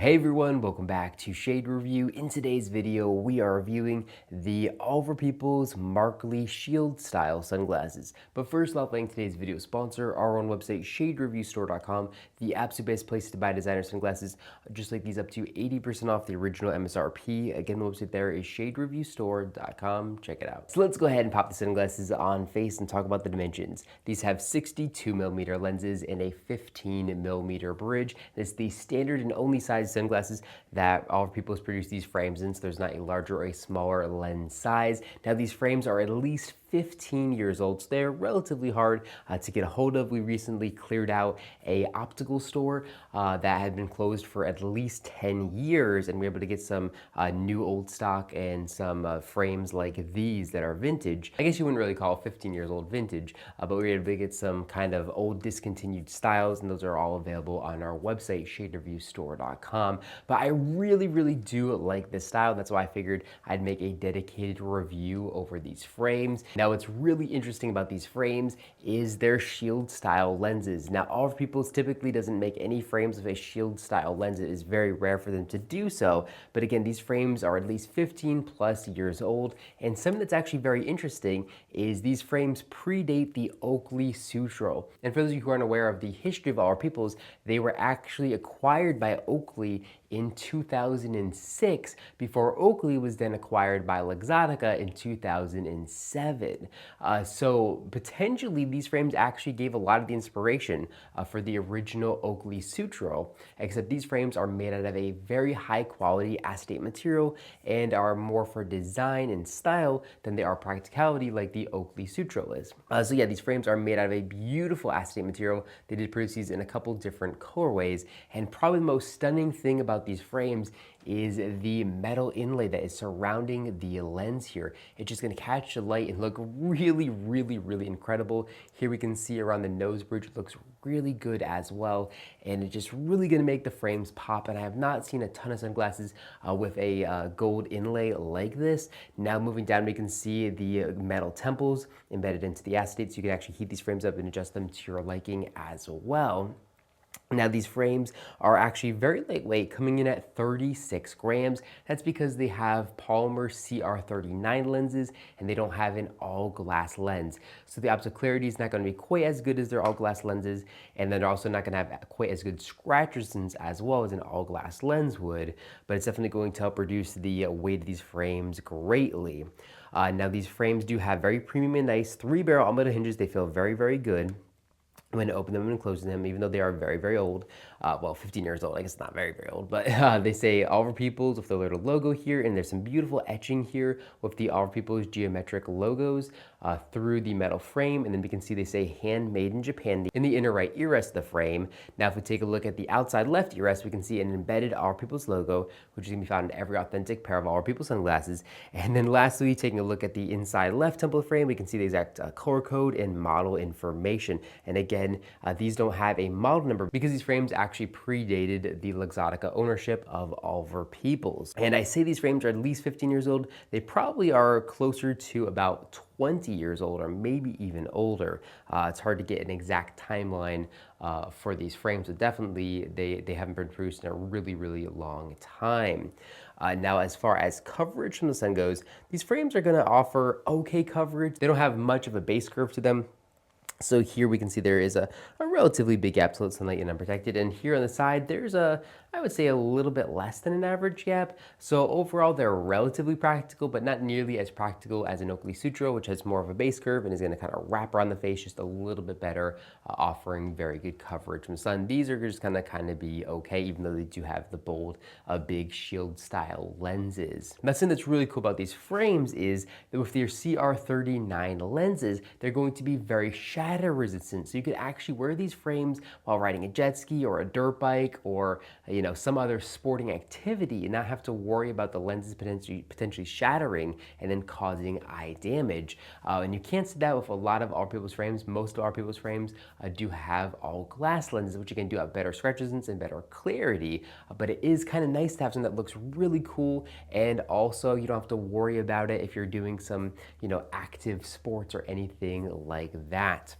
Hey everyone, welcome back to Shade Review. In today's video, we are reviewing the All For People's Marclay Shield Style sunglasses. But first, I'll thank today's video sponsor, our own website, shadereviewstore.com, the absolute best place to buy designer sunglasses, just like these up to 80% off the original MSRP. Again, the website there is shadereviewstore.com. Check it out. So let's go ahead and pop the sunglasses on face and talk about the dimensions. These have 62mm lenses and a 15mm bridge. It's the standard and only size sunglasses that All For People has produced these frames in, so there's not a larger or a smaller lens size. Now these frames are at least 15 years old, so they're relatively hard to get a hold of. We recently cleared out a optical store that had been closed for at least 10 years, and we were able to get some new old stock and some frames like these that are vintage. I guess you wouldn't really call 15 years old vintage, but we were able to get some kind of old discontinued styles, and those are all available on our website, shadereviewstore.com. But I really do like this style. That's why I figured I'd make a dedicated review over these frames. Now, what's really interesting about these frames is their shield style lenses. Now, All For People typically doesn't make any frames with a shield style lens. It is very rare for them to do so. But again, these frames are at least 15 plus years old. And something that's actually very interesting is these frames predate the Oakley Sutro. And for those of you who aren't aware of the history of All For People's, they were actually acquired by Oakley in 2006 before Oakley was then acquired by Luxottica in 2007. So potentially these frames actually gave a lot of the inspiration for the original Oakley Sutro, except these frames are made out of a very high quality acetate material and are more for design and style than they are practicality like the Oakley Sutro is. So yeah, these frames are made out of a beautiful acetate material. They did produce these in a couple different colorways, and probably the most stunning thing about these frames is the metal inlay that is surrounding the lens here. It's just going to catch the light and look really incredible. Here we can see around the nose bridge, it looks really good as well, and it's just really going to make the frames pop. And I have not seen a ton of sunglasses with a gold inlay like this. Now moving down, we can see the metal temples embedded into the acetate, so you can actually heat these frames up and adjust them to your liking as well. Now these frames are actually very lightweight, coming in at 36 grams. That's because they have polymer CR39 lenses and they don't have an all glass lens. So the optical clarity is not going to be quite as good as their all glass lenses, and they're also not going to have quite as good scratch resistance as well as an all glass lens would, but it's definitely going to help reduce the weight of these frames greatly. Now these frames do have very premium and nice 3-barrel all-metal hinges. They feel very good when I open them and close them, even though they are very old. Well, 15 years old, I guess not very old, but they say All For People's with the little logo here, and there's some beautiful etching here with the All For People's geometric logos through the metal frame, and then we can see they say handmade in Japan in the inner right ear rest of the frame. Now, if we take a look at the outside left ear rest, we can see an embedded All For People's logo, which is gonna be found in every authentic pair of All For People's sunglasses. And then lastly, taking a look at the inside left temple frame, we can see the exact color code and model information. And again, these don't have a model number because these frames actually predated the Luxottica ownership of All For People's. And I say these frames are at least 15 years old. They probably are closer to about 20 years old or maybe even older. It's hard to get an exact timeline for these frames, but definitely they haven't been produced in a really long time. Now, as far as coverage from the sun goes, these frames are gonna offer okay coverage. They don't have much of a base curve to them. So here we can see there is a relatively big gap to let sunlight in unprotected. And here on the side, there's I would say a little bit less than an average gap. So overall, they're relatively practical, but not nearly as practical as an Oakley Sutro, which has more of a base curve and is gonna kind of wrap around the face just a little bit better, offering very good coverage from the sun. These are just gonna kind of be okay, even though they do have the bold, big shield style lenses. Now, something that's really cool about these frames is that with their CR39 lenses, they're going to be very shatter resistant. So you could actually wear these frames while riding a jet ski or a dirt bike or some other sporting activity and not have to worry about the lenses potentially shattering and then causing eye damage. And you can't say that with a lot of All For People's frames. Most of All For People's frames do have all glass lenses, which again do have better scratch resistance and better clarity. But it is kind of nice to have something that looks really cool, and also you don't have to worry about it if you're doing some active sports or anything like that.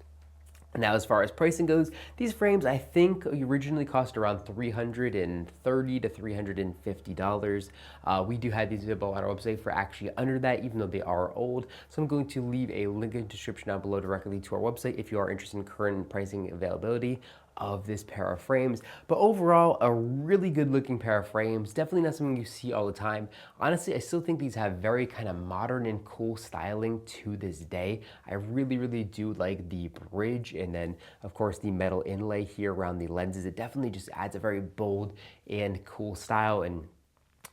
Now, as far as pricing goes, these frames I think originally cost around $330 to $350. We do have these available on our website for actually under that, even though they are old. So I'm going to leave a link in the description down below directly to our website if you are interested in current pricing availability of this pair of frames. But overall, a really good looking pair of frames. Definitely not something you see all the time. Honestly, I still think these have very kind of modern and cool styling to this day. I really do like the bridge, and then of course the metal inlay here around the lenses. It definitely just adds a very bold and cool style, and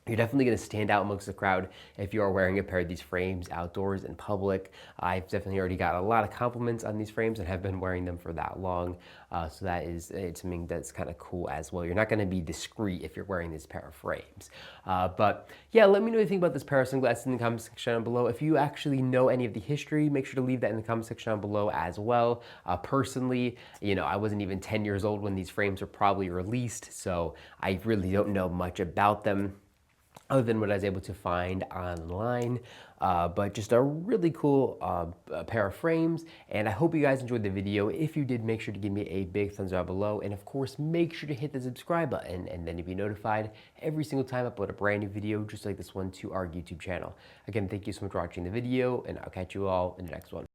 you're definitely going to stand out amongst the crowd if you are wearing a pair of these frames outdoors in public. I've definitely already got a lot of compliments on these frames and have been wearing them for that long. So that is something that's kind of cool as well. You're not going to be discreet if you're wearing this pair of frames. But yeah, let me know what you think about this pair of sunglasses in the comment section down below. If you actually know any of the history, make sure to leave that in the comment section down below as well. Personally, I wasn't even 10 years old when these frames were probably released, so I really don't know much about them other than what I was able to find online. But just a really cool pair of frames, and I hope you guys enjoyed the video. If you did, make sure to give me a big thumbs up below, and of course make sure to hit the subscribe button, and then you'll be notified every single time I upload a brand new video just like this one to our YouTube channel. Again, thank you so much for watching the video, and I'll catch you all in the next one.